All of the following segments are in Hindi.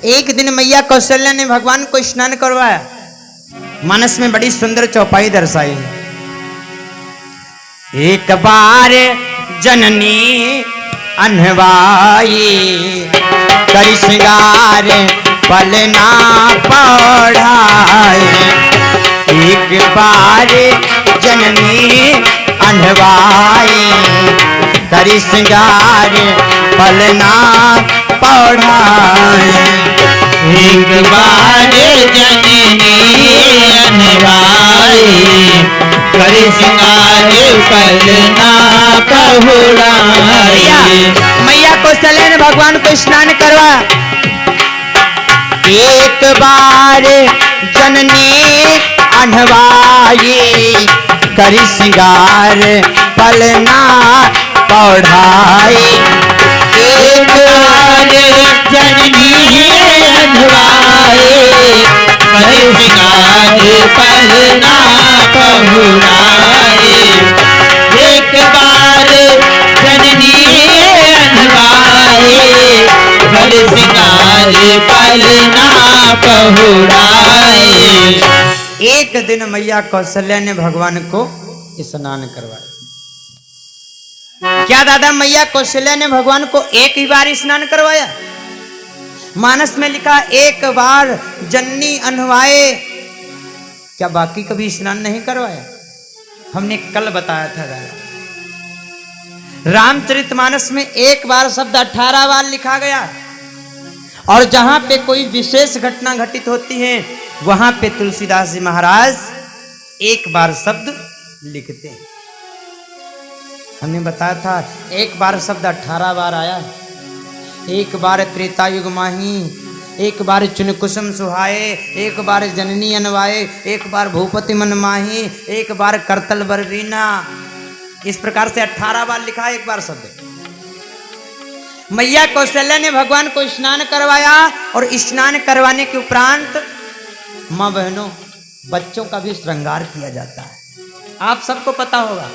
एक दिन मैया कौशल्या ने भगवान को स्नान करवाया। मानस में बड़ी सुंदर चौपाई दर्शाई। एक बार जननी अनवाई करी श्रृंगार पलना पढ़ाए। एक बार जननी अनवाई करी श्रृंगार पलना पढ़ाए। एक बार जननी अनवाई करी श्रृंगार पलना पहुड़ाए। मैया कौशल्या ने भगवान को स्नान करवाया। एक बार जननी अनवाई करी श्रृंगार पलना पढ़ाई। एक बार जननी अनवाई करी श्रृंगार पलना पहुड़ाए। एक बार जननी अनवाई करी श्रृंगार पलना पहुड़ाए। एक दिन मैया कौशल्या ने भगवान को स्नान करवाया। क्या दादा मैया कौशल्या ने भगवान को एक ही बार स्नान करवाया? मानस में लिखा एक बार जननी अनवाए। क्या बाकी कभी स्नान नहीं करवाया? हमने कल बताया था दादा। रामचरितमानस में एक बार शब्द 18 बार लिखा गया और जहां पे कोई विशेष घटना घटित होती है वहां पे तुलसीदास जी महाराज एक बार शब्द लिखते हैं। हमने बताया था एक बार शब्द 18 बार आया है। एक बार त्रेता युग माही, एक बार चुन कुसुम सुहाए, एक बार जननी अनवाए, एक बार भूपति मन माही, एक बार करतल बरवीना। इस प्रकार से 18 बार लिखा है एक बार शब्द। मैया कौशल्या ने भगवान को स्नान करवाया और स्नान करवाने के उपरांत माँ बहनों बच्चों का भी श्रृंगार किया जाता है। आप सबको पता होगा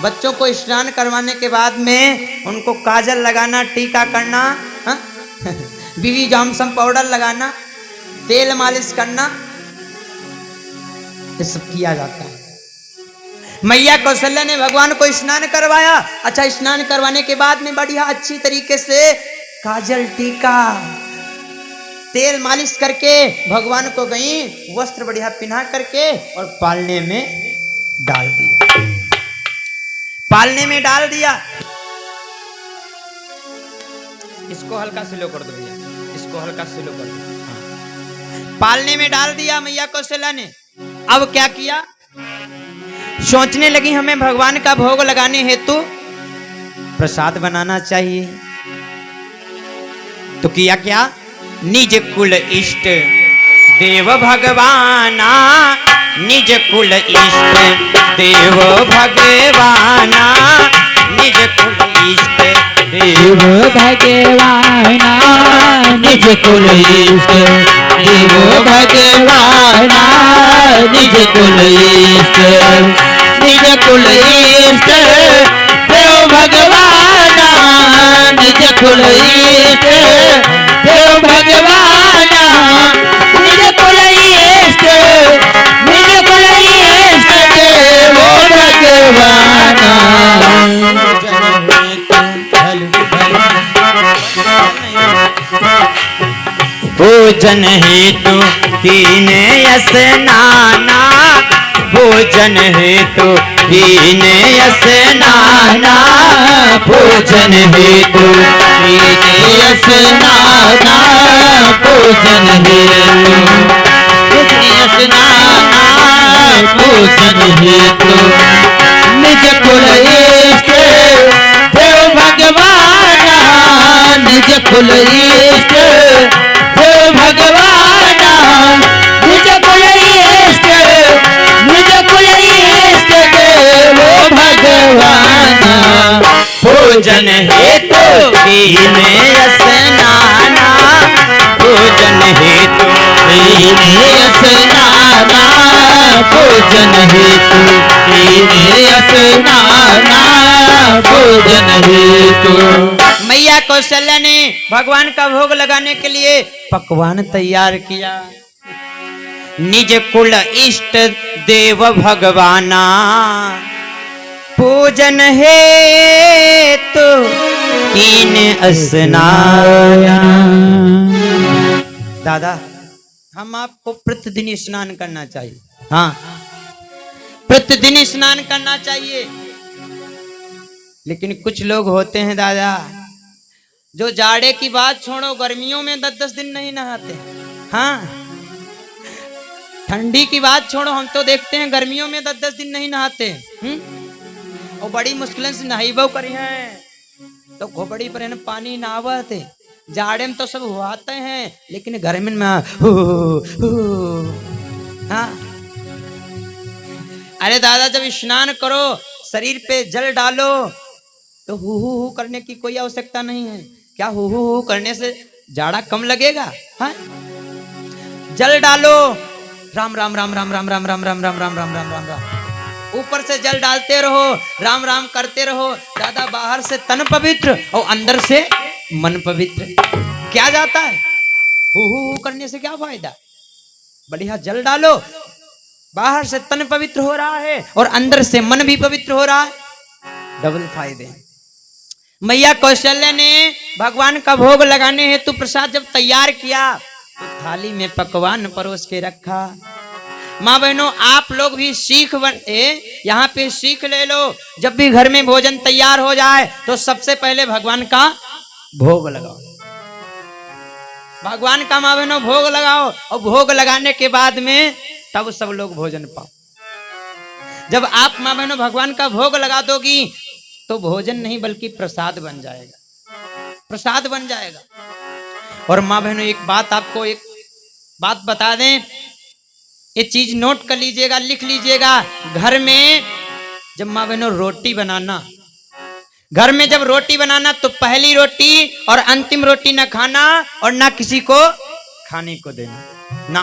बच्चों को स्नान करवाने के बाद में उनको काजल लगाना, टीका करना, बीवी जॉनसन पाउडर लगाना, तेल मालिश करना, ये सब किया जाता है। मैया कौशल्या ने भगवान को स्नान करवाया। अच्छा, स्नान करवाने के बाद में बढ़िया अच्छी तरीके से काजल, टीका, तेल मालिश करके भगवान को गई, वस्त्र बढ़िया पहना करके और पालने में डाल दिया। पालने में डाल दिया। इसको हल्का स्लो कर दो भैया, इसको हल्का स्लो कर दो। हाँ। पालने में डाल दिया मैया कौशल्या ने। अब क्या किया? सोचने लगी हमें भगवान का भोग लगाने हेतु प्रसाद बनाना चाहिए। तो किया क्या? निज कुल इष्ट देव भगवाना, निज कुल इष्ट देव भगवाना, निज कुल इष्ट देव भगवाना, निज कुल इष्ट देव भगवाना, निज कुल इष्ट, निज कुल इष्ट देव भगवाना, निज कुल इष्ट देव भगवाना, निज कुल इष्ट, निज कुल इष्ट देव भगवाना। भोजन हेतु तीन स्नाना, भोजन हेतु तीन स्नाना, भोजन हेतु तीन स्नाना, भोजन हेतु तीन स्नाना, भोजन हेतु निज कुल इष्ट देव भगवाना, निज कुल इष्ट देव भगवाना, निज कुल इष्ट, निज कुल इष्ट देव भगवाना। भोजन हेतु तीन स्नाना, भोजन हेतु तीन स्नाना, भोजन हेतु तीन स्नाना, भोजन हेतु। मैया कौशल्या ने भगवान का भोग लगाने के लिए पकवान तैयार किया। निज कुल इष्ट देव भगवाना पूजन है तो कीन स्नाया। दादा हम आपको प्रतिदिन स्नान करना चाहिए। हाँ, प्रतिदिन स्नान करना चाहिए। लेकिन कुछ लोग होते हैं दादा जो जाड़े की बात छोड़ो, गर्मियों में 10-10 दिन नहीं नहाते। हाँ, ठंडी की बात छोड़ो, हम तो देखते हैं गर्मियों में 10-10 दिन नहीं नहाते। और बड़ी मुश्किल से नहाइबो करी हैं तो खोपड़ी पर पानी नहावते। जाड़े में तो सब हुआते हैं, लेकिन गर्मी में हाँ। अरे दादा जब स्नान करो, शरीर पे जल डालो तो हु करने की कोई आवश्यकता नहीं है। क्या हु करने से जाड़ा कम लगेगा? हाँ, जल डालो, राम राम राम राम राम राम राम राम राम राम राम राम राम राम, ऊपर से जल डालते रहो, राम राम करते रहो। दादा बाहर से तन पवित्र और अंदर से मन पवित्र। क्या जाता है हु करने से? क्या फायदा? बढ़िया जल डालो, बाहर से तन पवित्र हो रहा है और अंदर से मन भी पवित्र हो रहा है, डबल फायदे हैं। मैया कौशल्या ने भगवान का भोग लगाने हेतु प्रसाद जब तैयार किया तो थाली में पकवान परोस के रखा। माँ बहनों, आप लोग भी सीख यहाँ पे सीख ले लो। जब भी घर में भोजन तैयार हो जाए तो सबसे पहले भगवान का भोग लगाओ। भगवान का माँ बहनों भोग लगाओ, और भोग लगाने के बाद में तब सब लोग भोजन पाओ। जब आप माँ बहनों भगवान का भोग लगा दोगी तो भोजन नहीं बल्कि प्रसाद बन जाएगा, प्रसाद बन जाएगा। और माँ बहनों एक बात बता दें, ये चीज नोट कर लीजिएगा, लिख लीजिएगा। घर में जब माँ बहनों रोटी बनाना, घर में जब रोटी बनाना तो पहली रोटी और अंतिम रोटी ना खाना और ना किसी को खाने को देना ना।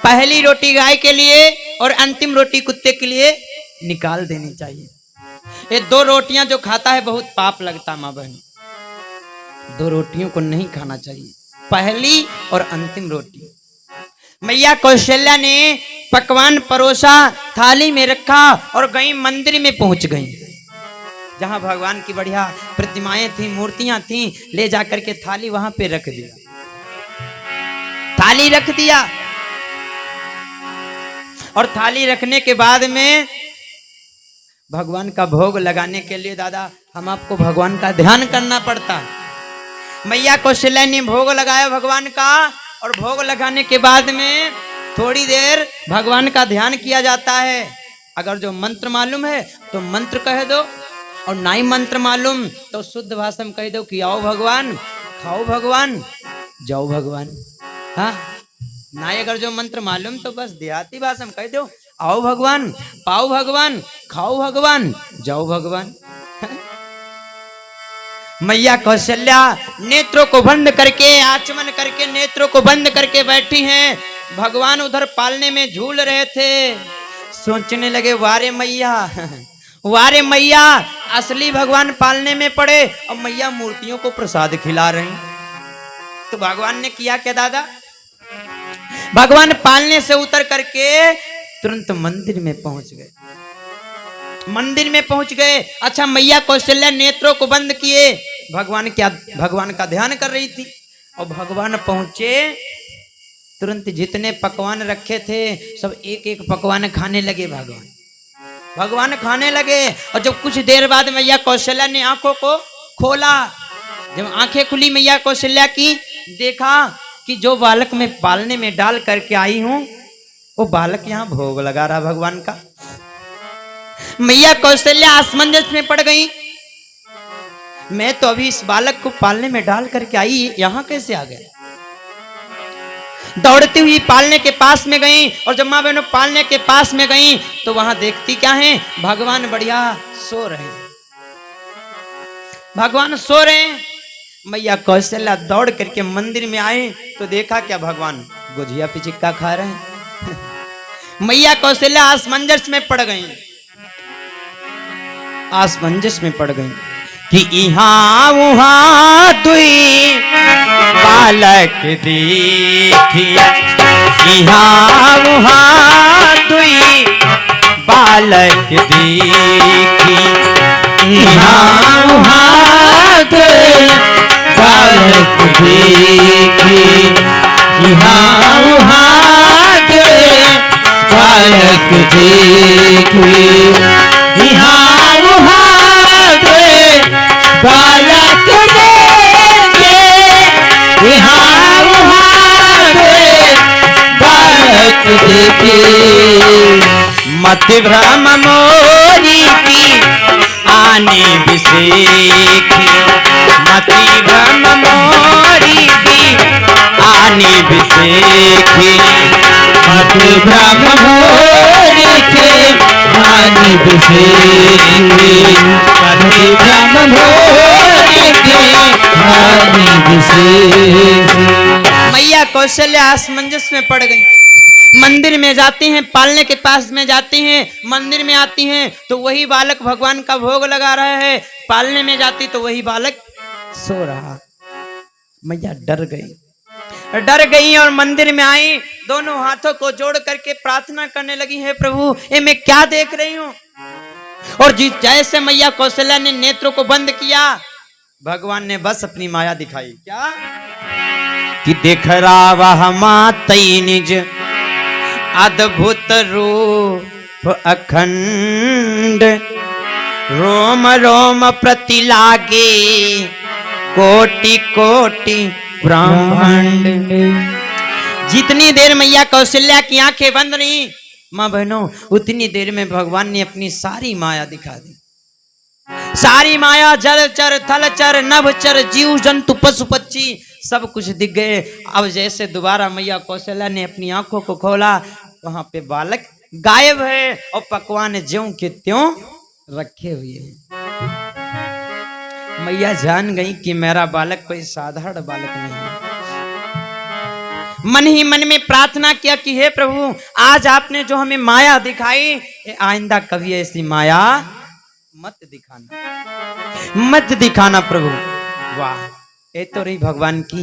पहली रोटी गाय के लिए और अंतिम रोटी कुत्ते के लिए निकाल देनी चाहिए। ये 2 रोटियां जो खाता है बहुत पाप लगता। माँ बहन, 2 रोटियों को नहीं खाना चाहिए, पहली और अंतिम रोटी। मैया कौशल्या ने पकवान परोसा, थाली में रखा और गई मंदिर में पहुंच गई, जहां भगवान की बढ़िया प्रतिमाएं थी, मूर्तियां थी। ले जाकर के थाली वहां पे रख दिया, थाली रख दिया। और थाली रखने के बाद में भगवान का भोग लगाने के लिए दादा हम आपको भगवान का ध्यान करना पड़ता है। मैया कौशल्या ने भोग लगाया भगवान का, और भोग लगाने के बाद में थोड़ी देर भगवान का ध्यान किया जाता है। अगर जो मंत्र मालूम है तो मंत्र कह दो, और ना ही मंत्र मालूम तो शुद्ध भाषा में कह दो कि आओ भगवान, खाओ भगवान, जाओ भगवान। हाँ, ना अगर जो मंत्र मालूम तो बस देहाती भाषा में कह दो, आओ भगवान, पाओ भगवान, खाओ भगवान, जाओ भगवान। मैया कौशल्या नेत्रों को बंद करके, आचमन करके, नेत्रों को बंद करके बैठी हैं। भगवान उधर पालने में झूल रहे थे। सोचने लगे, वारे मैया, वारे मैया, असली भगवान पालने में पड़े और मैया मूर्तियों को प्रसाद खिला रही। तो भगवान ने किया क्या दादा? भगवान पालने से उतर करके तुरंत मंदिर में पहुंच गए, मंदिर में पहुंच गए। अच्छा, मैया कौशल्या नेत्रों को बंद किए, भगवान का ध्यान कर रही थी। और भगवान पहुंचे, तुरंत जितने पकवान रखे थे सब एक एक पकवान खाने लगे। भगवान खाने लगे। और जब कुछ देर बाद मैया कौशल्या ने आंखों को खोला, जब आंखें खुली मैया कौशल्या की, देखा कि जो बालक मैं पालने में डाल करके आई हूं वो बालक यहाँ भोग लगा रहा भगवान का। मैया कौशल्या असमंजस में पड़ गई। मैं तो अभी इस बालक को पालने में डाल करके आई, यहाँ कैसे आ गया? दौड़ती हुई पालने के पास में गई। और जब माँ बहनों पालने के पास में गई तो वहां देखती क्या है? भगवान बढ़िया सो रहे हैं, भगवान सो रहे हैं। मैया कौशल्या दौड़ करके मंदिर में आए तो देखा क्या? भगवान गुजिया पिचिक्का खा रहे हैं। मैया कौशल्या असमंजस में पड़ गई, असमंजस में पड़ गई कि यहाँ वहाँ दुई बालक देखी यहाँ वहाँ दुई बालक देखी यहाँ वहाँ दुई बालक देखी यहाँ वहाँ दुई बालक देखी यहाँ वहाँ दुई बालक देखी यहाँ वहाँ दुई बालक देखी मत भ्रम मोरी की आने बिसेखी मति भ्रम मोरी की आने बिसेखी मत भ्रम मोरी की आने बिसेखी मत भ्रम मोरी की आने बिसेखी। मैया कौशल्या असमंजस में पड़ गई। मंदिर में जाती हैं, पालने के पास में जाती हैं, मंदिर में आती हैं तो वही बालक भगवान का भोग लगा रहा है, पालने में जाती तो वही बालक सो रहा। मैया डर गई और मंदिर में आई, दोनों हाथों को जोड़ करके प्रार्थना करने लगी, है प्रभु ये मैं क्या देख रही हूँ। और जैसे मैया कौशल्या ने नेत्रों को बंद किया, भगवान ने बस अपनी माया दिखाई। क्या कि देख रहा वह मातई निज अद्भुत रूप अखंड रोम रोम प्रति लागे कोटि कोटि ब्रह्मांड। जितनी देर मैया कौशल्या की आंखें बंद रही मां बहनों, उतनी देर में भगवान ने अपनी सारी माया दिखा दी। सारी माया, जल चर थल चर नभ चर जीव जंतु पशु पक्षी सब कुछ दिख गए। अब जैसे दोबारा मैया कौशल्या ने अपनी आंखों को खोला, वहां पे बालक गायब है और पकवान ज्यों के त्यों रखे हुए हैं। मैया जान गई कि मेरा बालक कोई साधारण बालक नहीं है। मन ही मन में प्रार्थना किया कि हे प्रभु आज आपने जो हमें माया दिखाई, आइंदा कभी ऐसी माया मत दिखाना प्रभु। वाह, ये तो रही भगवान की